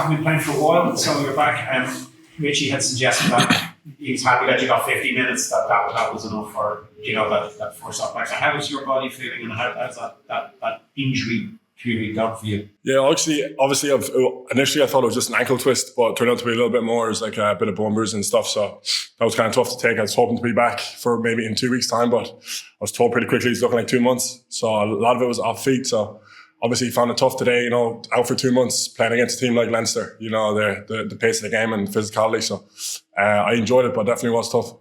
haven't been playing for a while, so you're back. Richie had suggested that he's happy that you got 50 minutes, that was enough for, that first off back. So how was your body feeling, and how's that injury period gone for you? Yeah, obviously, initially I thought it was just an ankle twist, but it turned out to be a little bit more. It was like a bit of bone bruising and stuff, so that was kind of tough to take. I was hoping to be back for maybe in 2 weeks' time, but I was told pretty quickly it's looking like 2 months, so a lot of it was off feet, so obviously found it tough today, out for 2 months playing against a team like Leinster, the pace of the game and physicality, so I enjoyed it, but definitely was tough.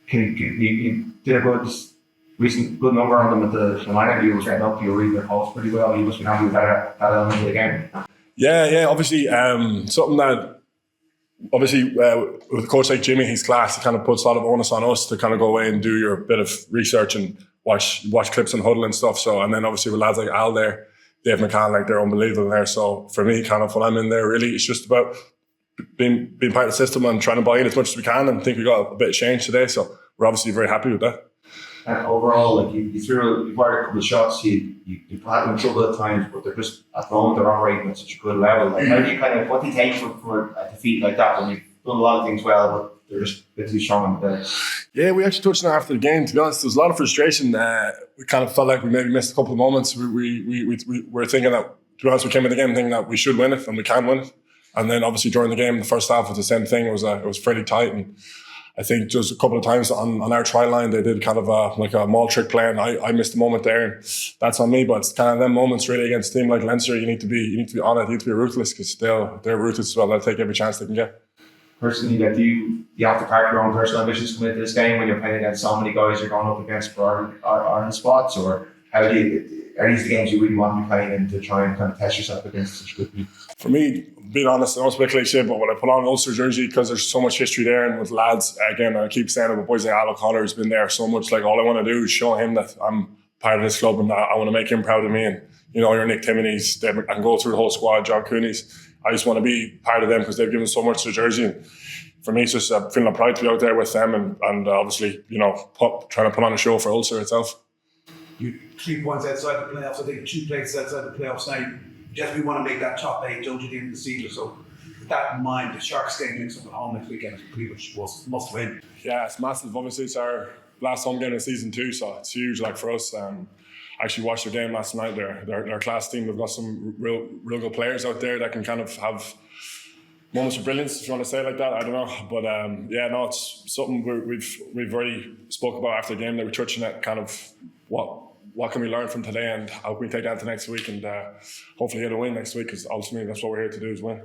You did a good number on them at the lineup. You were setting up, you were reading their calls pretty well. You must be happy with that element of the game. Yeah, obviously something that obviously with a coach like Jimmy, he's class. He kind of puts a lot of onus on us to kind of go away and do your bit of research and watch clips on Huddle and stuff. So, and then obviously with lads like Al there, Dave McCann, like they're unbelievable there. So for me, kind of when I'm in there, really, it's just about being part of the system and trying to buy in as much as we can. And I think we got a bit of change today, so we're obviously very happy with that. And overall, you fired a couple of shots. You had them in trouble at times, but they're just at the moment they're operating at such a good level. Like, how do you what do you take for a defeat like that when you've done a lot of things well, but they're just a bit too strong on the day? Yeah, we actually touched on it after the game. To be honest, there was a lot of frustration. We kind of felt like we maybe missed a couple of moments. We were thinking that, to be honest, we came in the game thinking that we should win it and we can win it. And then obviously during the game, the first half was the same thing. It was fairly tight, and I think just a couple of times on our try line, they did kind of a maul trick play, and I missed a moment there, and that's on me. But it's kind of them moments really against a team like Leinster. You need to be on it. You need to be ruthless, because they're ruthless as well. They'll take every chance they can get. Personally, do you have to park your own personal ambitions to come into this game when you're playing against so many guys you're going up against for Ireland spots, or are these the games you really want to be playing in to try and kind of test yourself against such good people? For me, being honest, I know it's a bit cliche, but when I put on an Ulster jersey, because there's so much history there, and with lads, again, I keep saying it, with boys like Al O'Connor has been there so much. Like, all I want to do is show him that I'm part of this club, and I want to make him proud of me. And your Nick Timoney's, and go through the whole squad, John Cooney's. I just want to be part of them because they've given so much to the jersey. And for me, it's just feeling a pride to be out there with them, and obviously, trying to put on a show for Ulster itself. You 3 points outside the playoffs. I think 2 places outside the playoffs now. We want to make that top 8, don't you, at the end of the season? So with that in mind, the Sharks game next up at home next weekend is pretty much must win. Yeah, it's massive. Obviously, it's our last home game of season 2, so it's huge. Like, for us, I actually watched their game last night. They're class team. They've got some real good players out there that can kind of have moments of brilliance, if you want to say it like that. I don't know, but it's something we've already spoke about after the game. That we're touching at kind of what can we learn from today, and how can we take that to next week, and hopefully get a win next week, because ultimately that's what we're here to do, is win.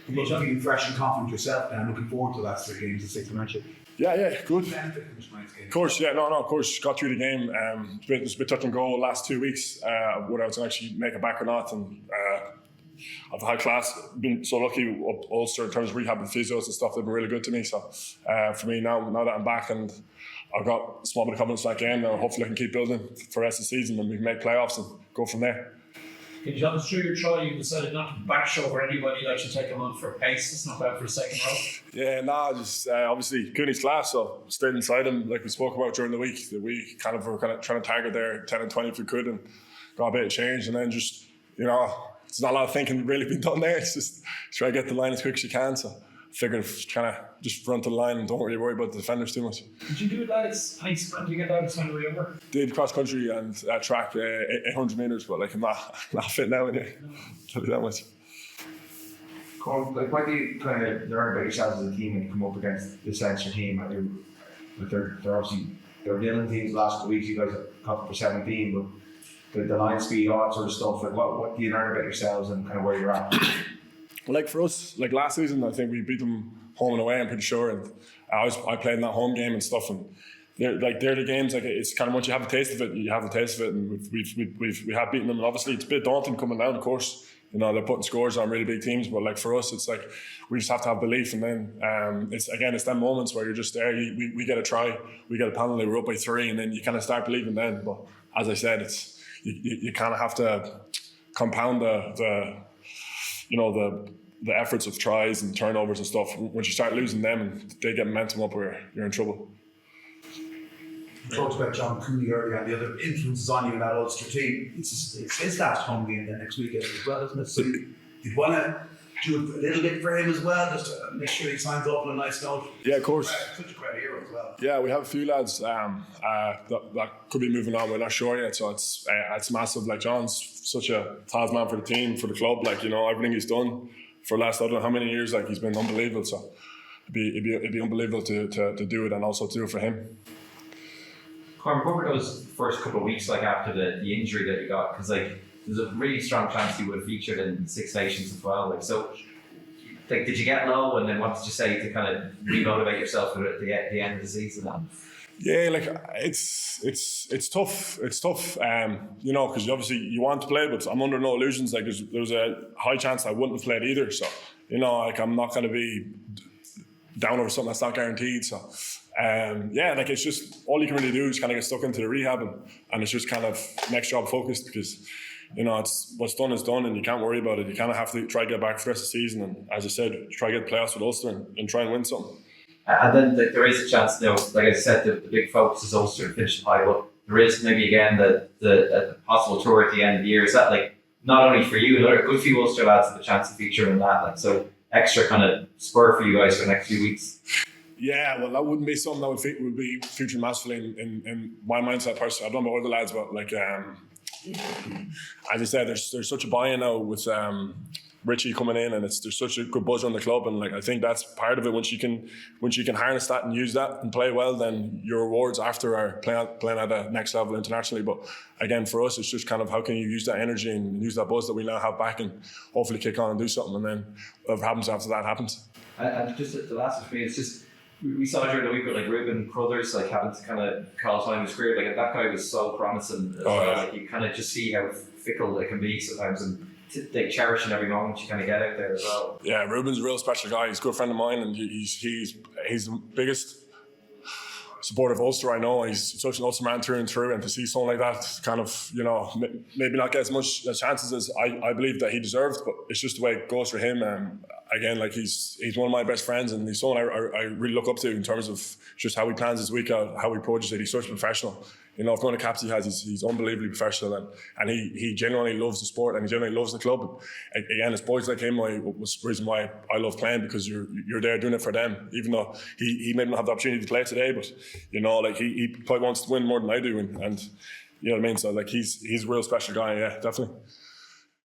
You're feeling fresh and confident yourself, and I'm looking forward to the last 3 games, the 6th matchup. Yeah, good. Of course, of course, got through the game. It was a bit touch and go last 2 weeks, whether I was going to actually make it back or not, and I've had class, been so lucky with Ulster in terms of rehab and physios and stuff. They've been really good to me, so for me now that I'm back and I've got a small bit of confidence in that game, and hopefully I can keep building for the rest of the season, and we can make playoffs and go from there. Can you tell us through your trial you decided not to bash over anybody, like to take them on for pace? It's not bad for a second row. Yeah, just obviously Cooney's class, so stayed inside him like we spoke about during the week. We kind of were trying to target their 10 and 20 if we could, and got a bit of change, and then just there's not a lot of thinking really being done there. It's just try to get the line as quick as you can. So I figured trying to just run to the line and don't really worry about the defenders too much. Did you do it, Did you get that when you were younger? Did cross country and track 800 metres, but I'm not fit now in it. Tell you that much. What do you kind of learn about yourselves as a team when you come up against this Leinster team? They're obviously dealing teams the last couple of weeks. You guys have come for 17, but the line speed, all that sort of stuff. Like, what do you learn about yourselves and kind of where you're at? Well, like for us, like last season, I think we beat them home and away, I'm pretty sure. And I played in that home game and stuff. And they're the games, like it's kind of once you have a taste of it, you have the taste of it. And we have beaten them. And obviously it's a bit daunting coming down, of course. They're putting scores on really big teams. But like for us, it's like we just have to have belief. And then it's them moments where you're just there. We get a try, we get a penalty, we're up by 3. And then you kind of start believing then. But as I said, it's you kind of have to compound the efforts of tries and turnovers and stuff. Once you start losing them and they get momentum up, where you're in trouble. We talked about John Cooney earlier and the other influences on you in that Ulster team. It's his last home game then next weekend as well, isn't it? So You'd want to do a little bit for him as well, just to make sure he signs up on a nice note. Yeah, of course. Such a great hero as well. Yeah, we have a few lads that could be moving on. We're not sure yet, so it's massive. Like John's such a talisman for the team, for the club. Like, you know, everything he's done for the last I don't know how many years. Like, he's been unbelievable. So it'd be unbelievable to do it and also to do it for him. Cormac, what were those first couple of weeks like after the injury that you got? Because like there's a really strong chance you would have featured in Six Nations as well. Like, so, like, did you get low, and then what did you say to kind of remotivate yourself at the end of the season? Yeah, like it's tough. It's tough, you know, because obviously you want to play, but I'm under no illusions. Like there's a high chance I wouldn't have played either. So, you know, like I'm not going to be down over something that's not guaranteed. So, yeah, like it's just all you can really do is kind of get stuck into the rehab, and it's just kind of next job focused, because, you know, it's what's done is done, and you can't worry about it. You kind of have to try to get back for the rest of the season, and as I said, try to get the playoffs with Ulster and try and win something. And then there is a chance, you know, like I said, the big focus is Ulster and finishing high, but there is maybe again the possible tour at the end of the year. Is that like not only for you, another good few Ulster lads have the chance to feature in that, like, so extra kind of spur for you guys for the next few weeks? Yeah, well, that wouldn't be something that would be featured massively in my mindset personally. I don't know about other lads, but like as I said, there's such a buy-in now with Richie coming in, and there's such a good buzz on the club, and like I think that's part of it. Once you can harness that and use that and play well, then your rewards after are playing at the next level internationally. But again, for us, it's just kind of how can you use that energy and use that buzz that we now have back, and hopefully kick on and do something, and then whatever happens after that happens. And just the last one for me, it's just we saw during the week with like Ruben Crothers like having to kind of call time his career. Like that guy was so promising as well. Yeah. Like you kind of just see how fickle it can be sometimes, and they cherish in every moment you kind of get out there as well. Yeah, Ruben's a real special guy. He's a good friend of mine, and he's the biggest supporter of Ulster I know. He's such an Ulster man through and through, and to see someone like that kind of, you know, maybe not get as much chances as I believe that he deserved, but it's just the way it goes for him. Again, like he's one of my best friends, and he's someone I really look up to in terms of just how he plans his week out, how he approaches it. He's such a professional. You know, if one of the caps he has, he's unbelievably professional, and he genuinely loves the sport, and he genuinely loves the club. Again, it's boys like him was the reason why I love playing, because you're there doing it for them. Even though he may not have the opportunity to play today, but you know, like he probably wants to win more than I do, and you know what I mean. So like he's a real special guy, yeah, definitely.